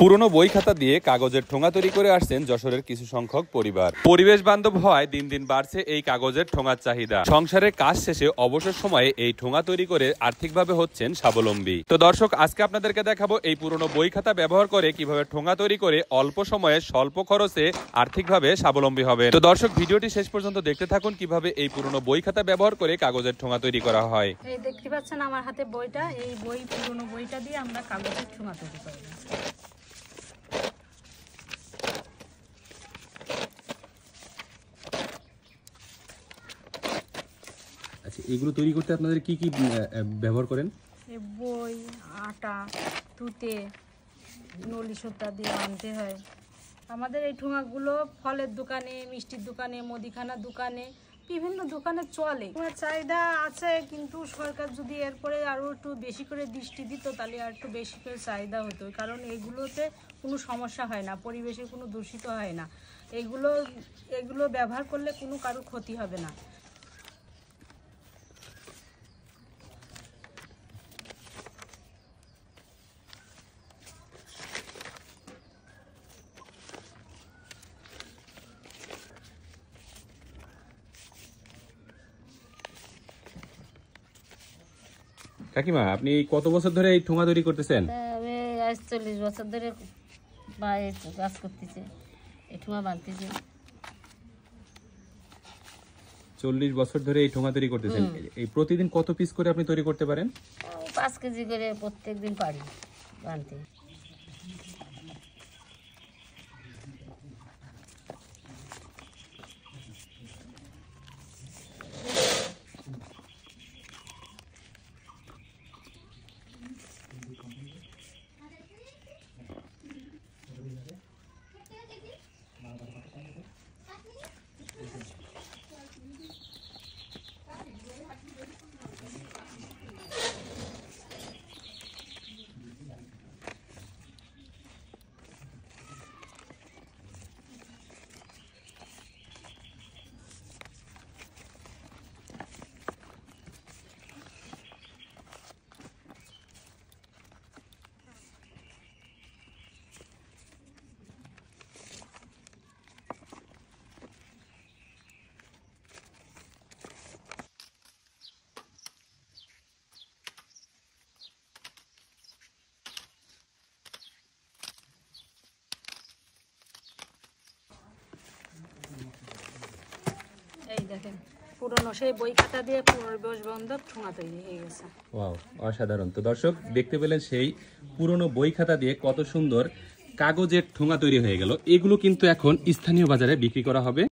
পুরনো বই খাতা দিয়ে কাগজের ঠোঙা তৈরি করে আসছেন যশোরের কিছু সংখ্যক পরিবার। পরিবেশ বান্ধব হয় দিন দিন বাড়ছে এই কাগজের ঠোঙার চাহিদা। সংসারের কাজ শেষে অবসর সময়ে এই ঠোঙা তৈরি করে আর্থিকভাবে হচ্ছেন স্বাবলম্বী। তো দর্শক, আজকে আপনাদেরকে দেখাবো এই পুরনো বই খাতা ব্যবহার করে কিভাবে ঠোঙা তৈরি করে অল্প সময়ে স্বল্প খরচে আর্থিকভাবে স্বাবলম্বী হবে। তো দর্শক, ভিডিওটি শেষ পর্যন্ত দেখতে থাকুন কিভাবে এই পুরনো বই খাতা ব্যবহার করে কাগজের ঠোঙা তৈরি করা হয়। এই দেখতে পাচ্ছেন আমার হাতে বইটা, এই পুরনো বইটা দিয়ে আমরা কাগজের ঠোঙা তৈরি করি। আচ্ছা, এগুলো তৈরি করতে আপনাদের কি কি ব্যবহার করেন? এই বই, আটা, তুতে, নলি সুতা দিয়ে আনতে হয়। আমাদের এই ঠোঙাগুলো ফলের দোকানে, মিষ্টির দোকানে, মুদিখানার দোকানে, বিভিন্ন দোকানে চলে। চাহিদা আছে, কিন্তু সরকার যদি এরপরে আরও একটু বেশি করে দৃষ্টি দিত তাহলে আর একটু বেশি করে চাহিদা হতো। কারণ এগুলোতে কোনো সমস্যা হয় না, পরিবেশে কোনো দূষিত হয় না। এগুলো ব্যবহার করলে কোনো কারো ক্ষতি হবে না। কাকিমা, আপনি কত বছর ধরে এই ঠোঙা তৈরি করতেছেন? আমি আজ 40 বছর ধরে কাজ করতেছি, এই ঠোঙা বানতেছি। 40 বছর ধরে এই ঠোঙা তৈরি করতেছেন। এই প্রতিদিন কত পিস করে আপনি তৈরি করতে পারেন? 5 কেজি করে প্রত্যেকদিন পারি বানতে। এই দেখেন, পুরনো সেই বই খাতা দিয়ে পরিবেশ বান্ধব ঠোঙা তৈরি হয়ে গেছে। ওয়াও, অসাধারণ। তো দর্শক, দেখতে পেলেন সেই পুরনো বই খাতা দিয়ে কত সুন্দর কাগজের ঠোঙা তৈরি হয়ে গেল। এগুলো কিন্তু এখন স্থানীয় বাজারে বিক্রি করা হবে।